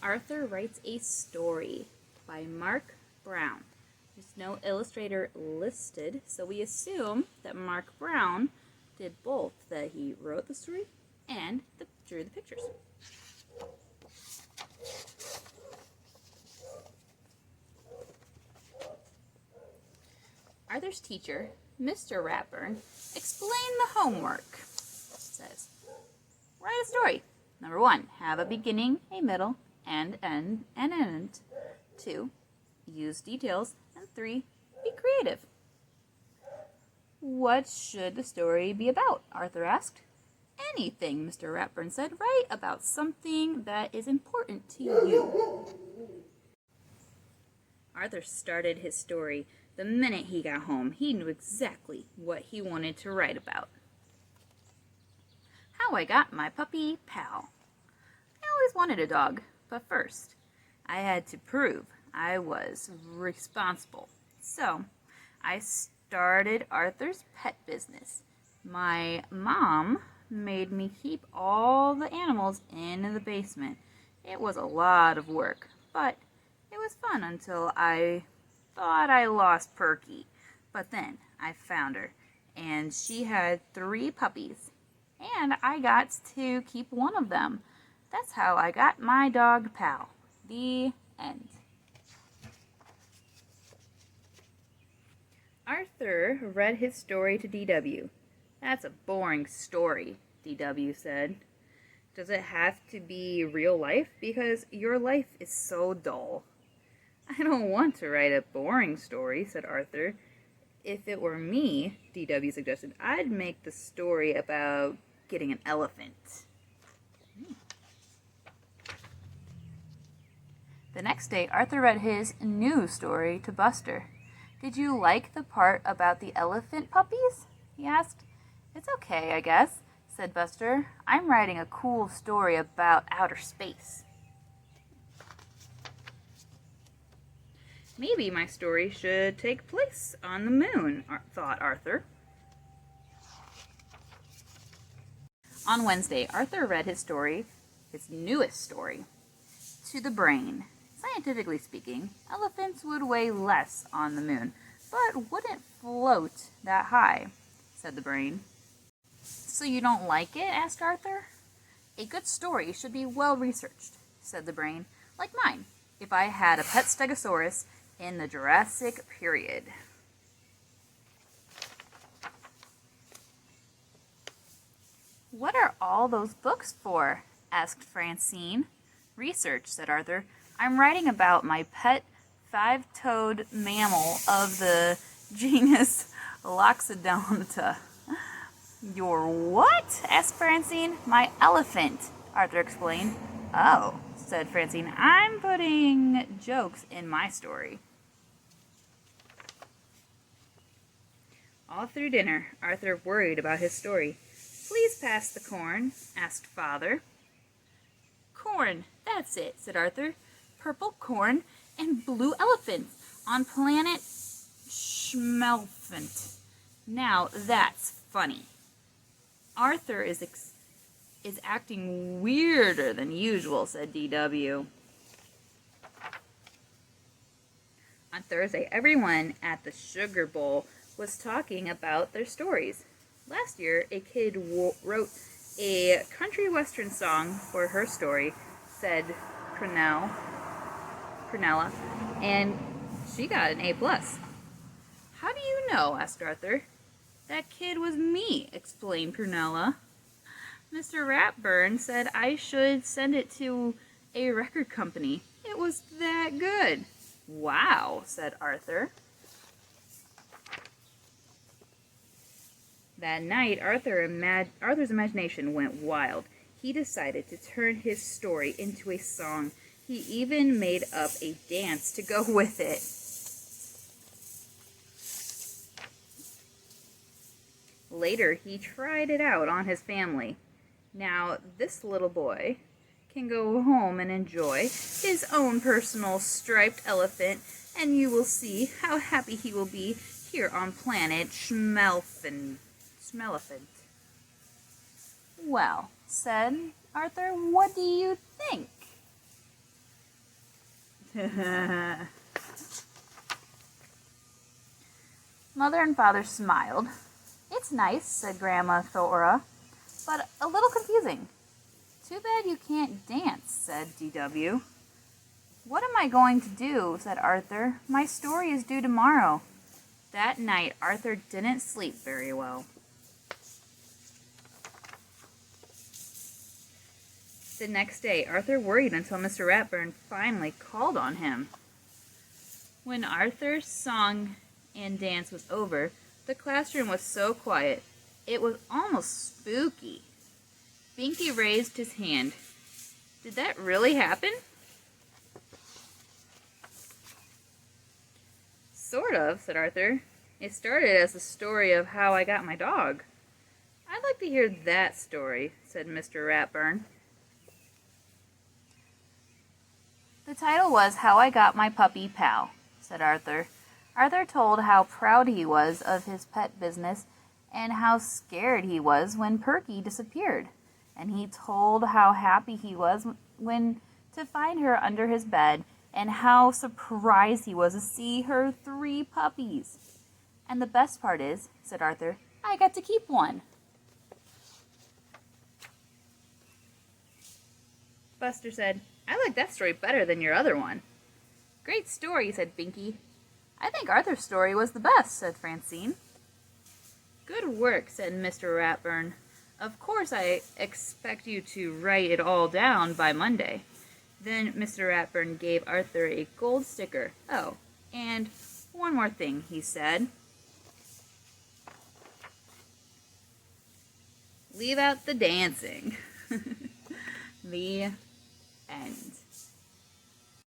Arthur Writes a Story by Mark Brown. There's no illustrator listed, so we assume that Mark Brown did both, that he wrote the story and drew the pictures. Arthur's teacher, Mr. Ratburn, explained the homework. It says, write a story. Number 1, have a beginning, a middle, and end. 2, use details. And 3, be creative. What should the story be about? Arthur asked. Anything, Mr. Ratburn said. Write about something that is important to you. Arthur started his story the minute he got home. He knew exactly what he wanted to write about. How I got my puppy pal. I always wanted a dog, but first, I had to prove I was responsible. So, I started Arthur's pet business. My mom made me keep all the animals in the basement. It was a lot of work, but it was fun until I thought I lost Perky. But then I found her, and she had 3 puppies, and I got to keep one of them. That's how I got my dog pal. The end. Arthur read his story to D.W. That's a boring story, D.W. said. Does it have to be real life? Because your life is so dull. I don't want to write a boring story, said Arthur. If it were me, D.W. suggested, I'd make the story about getting an elephant. The next day, Arthur read his new story to Buster. Did you like the part about the elephant puppies? He asked. It's okay, I guess, said Buster. I'm writing a cool story about outer space. Maybe my story should take place on the moon, thought Arthur. On Wednesday, Arthur read his story, his newest story, to the brain. Scientifically speaking, elephants would weigh less on the moon, but wouldn't float that high, said the brain. So you don't like it? Asked Arthur. A good story should be well researched, said the brain, like mine, if I had a pet stegosaurus in the Jurassic period. What are all those books for? Asked Francine. Research, said Arthur. I'm writing about my pet 5-toed mammal of the genus Loxodonta. Your what? Asked Francine. My elephant, Arthur explained. Oh, said Francine. I'm putting jokes in my story. All through dinner, Arthur worried about his story. Please pass the corn, asked Father. Corn, that's it, said Arthur. Purple corn and blue elephants on planet Schmelfant. Now that's funny. Arthur is acting weirder than usual, said D.W. On Thursday, everyone at the Sugar Bowl was talking about their stories. Last year, a kid wrote a country western song for her story, said Prunella, and she got an A+. How do you know? Asked Arthur. That kid was me, explained Prunella. Mr. Ratburn said I should send it to a record company. It was that good. Wow, said Arthur. That night, Arthur's imagination went wild. He decided to turn his story into a song. He even made up a dance to go with it. Later, he tried it out on his family. Now, this little boy can go home and enjoy his own personal striped elephant, and you will see how happy he will be here on planet Schmelfant. Well, said Arthur, what do you think? Mother and Father smiled. "It's nice," said Grandma Thora, "but a little confusing." "Too bad you can't dance," said D.W. "What am I going to do?" said Arthur. "My story is due tomorrow." That night, Arthur didn't sleep very well. The next day, Arthur worried until Mr. Ratburn finally called on him. When Arthur's song and dance was over, the classroom was so quiet, it was almost spooky. Binky raised his hand. "Did that really happen?" "Sort of," said Arthur. "It started as the story of how I got my dog." "I'd like to hear that story," said Mr. Ratburn. "The title was How I Got My Puppy Pal," said Arthur. Arthur told how proud he was of his pet business and how scared he was when Perky disappeared. And he told how happy he was when to find her under his bed and how surprised he was to see her 3 puppies. "And the best part is," said Arthur, "I got to keep one." Buster said, "I like that story better than your other one." "Great story," said Binky. "I think Arthur's story was the best," said Francine. "Good work," said Mr. Ratburn. "Of course I expect you to write it all down by Monday." Then Mr. Ratburn gave Arthur a gold sticker. "Oh, and one more thing," he said. "Leave out the dancing." The end.